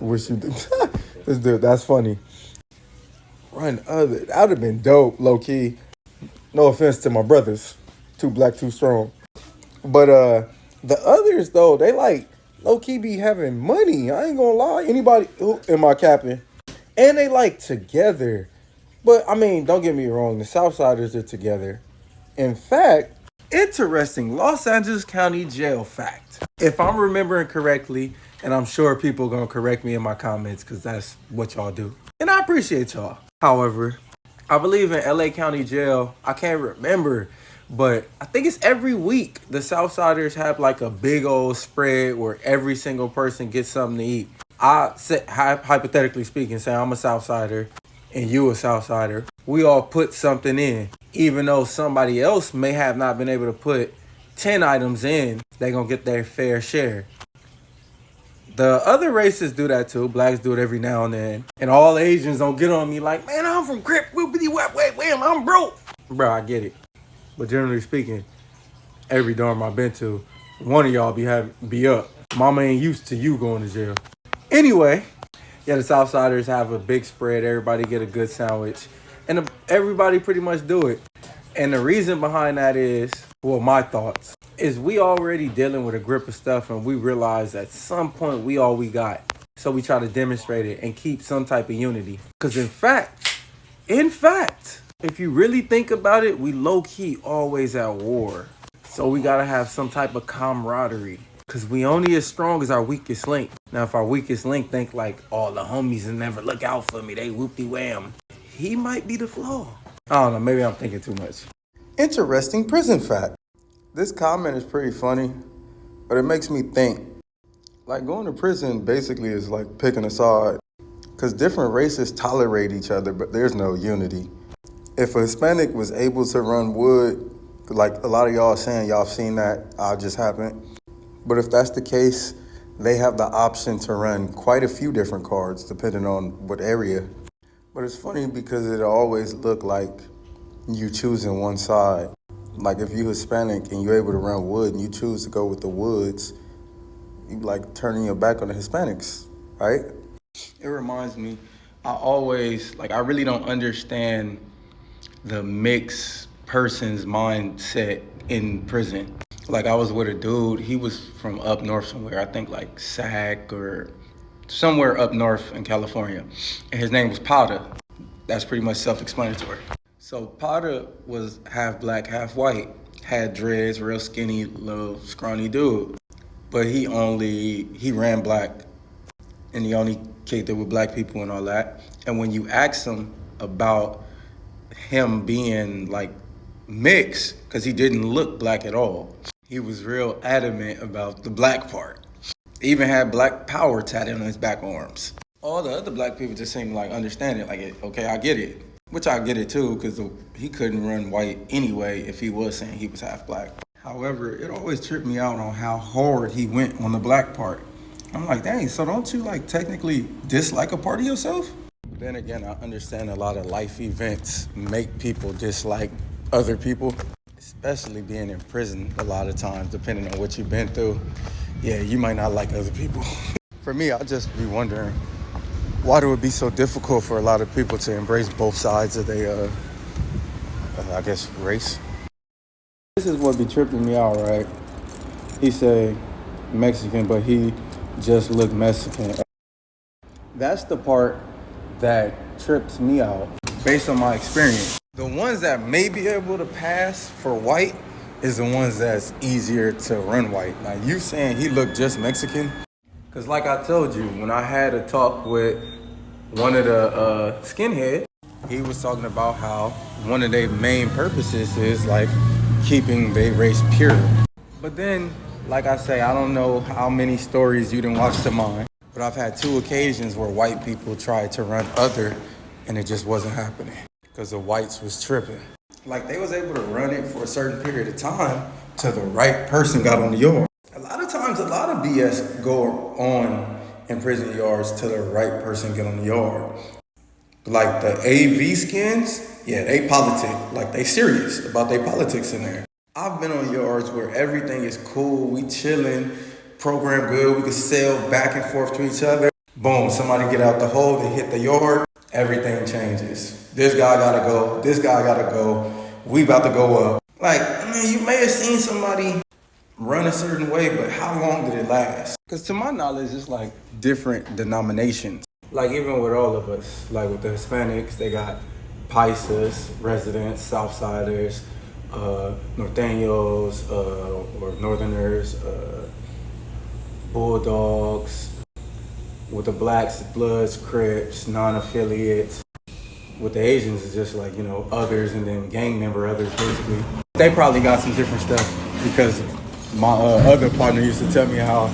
Wish you did. This dude, that's funny. Run other. That would have been dope, low key. No offense to my brothers. Too black, too strong. But the others though, they like low key be having money. I ain't gonna lie. Anybody who am I capping? And they like together. But I mean, don't get me wrong, the Southsiders are together. In fact, interesting Los Angeles County Jail fact. If I'm remembering correctly, and I'm sure people gonna correct me in my comments because that's what y'all do. And I appreciate y'all. However, I believe in LA County Jail, I can't remember, but I think it's every week the Southsiders have like a big old spread where every single person gets something to eat. I say, hypothetically speaking, say I'm a Southsider and you a Southsider. We all put something in, even though somebody else may have not been able to put 10 items in, they gonna get their fair share. The other races do that too. Blacks do it every now and then. And all Asians don't get on me like, man, I'm from Crip, whoopity whap, wham, wham, I'm broke. Bro, I get it. But generally speaking, every dorm I've been to, one of y'all be up. Mama ain't used to you going to jail. Anyway, yeah, the Southsiders have a big spread. Everybody get a good sandwich. And everybody pretty much do it. And the reason behind that is, well, my thoughts, is we already dealing with a grip of stuff and we realize at some point we all we got. So we try to demonstrate it and keep some type of unity. Because in fact, if you really think about it, we low-key always at war. So we gotta have some type of camaraderie. Cause we only as strong as our weakest link. Now if our weakest link think like, oh, the homies will never look out for me, they whoopty wham, he might be the flaw. I don't know, maybe I'm thinking too much. Interesting prison fact. This comment is pretty funny, but it makes me think. Like going to prison basically is like picking a side. Cause different races tolerate each other, but there's no unity. If a Hispanic was able to run wood, like a lot of y'all saying y'all seen that, just happened. But if that's the case, they have the option to run quite a few different cards depending on what area. But it's funny because it always look like you choosing one side. Like if you Hispanic and you're able to run wood and you choose to go with the woods, you like turning your back on the Hispanics, right? It reminds me, I really don't understand the mixed person's mindset in prison. Like I was with a dude, he was from up north somewhere, I think like Sac or somewhere up north in California. And his name was Powder. That's pretty much self-explanatory. So Powder was half black, half white, had dreads, real skinny, little scrawny dude. But he ran black and he only kicked it with black people and all that. And when you ask him about him being like mixed, because he didn't look black at all, he was real adamant about the black part. He even had black power tatted on his back arms. All the other black people just seemed like understand it, like, okay, I get it. Which I get it too, because he couldn't run white anyway if he was saying he was half black. However, it always tripped me out on how hard he went on the black part. I'm like, dang, so don't you like technically dislike a part of yourself? But then again, I understand a lot of life events make people dislike other people, especially being in prison a lot of times, depending on what you've been through. Yeah, you might not like other people. For me, I just be wondering, why do it be so difficult for a lot of people to embrace both sides of their, I guess, race? This is what be tripping me out, right? He say Mexican, but he just look Mexican. That's the part that trips me out based on my experience. The ones that may be able to pass for white is the ones that's easier to run white. Now you saying he looked just Mexican? Because like I told you, when I had a talk with one of the skinheads, he was talking about how one of their main purposes is like keeping their race pure. But then, like I say, I don't know how many stories you didn't watch to mine, but I've had 2 occasions where white people tried to run other and it just wasn't happening because the whites was tripping. Like they was able to run it for a certain period of time till the right person got on the yard. A lot of times, a lot of BS go on in prison yards till the right person get on the yard. Like the AV skins, yeah, they politic, like they serious about their politics in there. I've been on yards where everything is cool, we chilling, program good, we can sail back and forth to each other. Boom, somebody get out the hole, they hit the yard, everything changes. This guy gotta go, this guy gotta go, we about to go up. Like, man, you may have seen somebody run a certain way, but how long did it last? Because to my knowledge, it's like different denominations. Like even with all of us, like with the Hispanics, they got Paisas, residents, Southsiders, Norteños, or Northerners, Bulldogs. With the blacks, Bloods, Crips, non-affiliates. With the Asians, it's just like, others and then gang member others, basically. They probably got some different stuff because my other partner used to tell me how,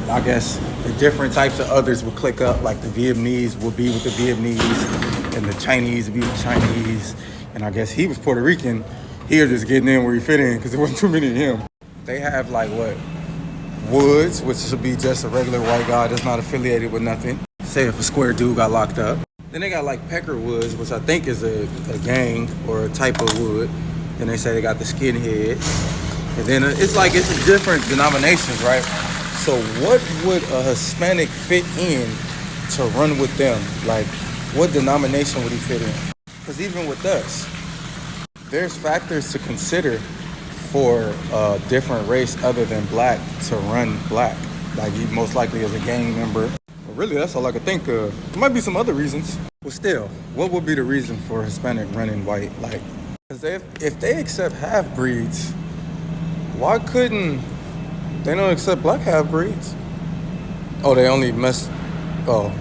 I guess, the different types of others would click up. Like the Vietnamese would be with the Vietnamese and the Chinese would be with Chinese. And I guess he was Puerto Rican. He was just getting in where he fit in because there wasn't too many of him. They have like what? Woods, which should be just a regular white guy that's not affiliated with nothing. Say if a square dude got locked up. Then they got like Pecker Woods, which I think is a gang or a type of wood. Then they say they got the skinheads. And then it's different denominations, right? So what would a Hispanic fit in to run with them? Like, what denomination would he fit in? Because even with us, there's factors to consider for a different race other than black to run black. Like he most likely is a gang member. But really, that's all I could think of. There might be some other reasons. But still, what would be the reason for Hispanic running white? Like, because if they accept half-breeds, why couldn't they don't accept black half-breeds? Oh, they only mess... Oh,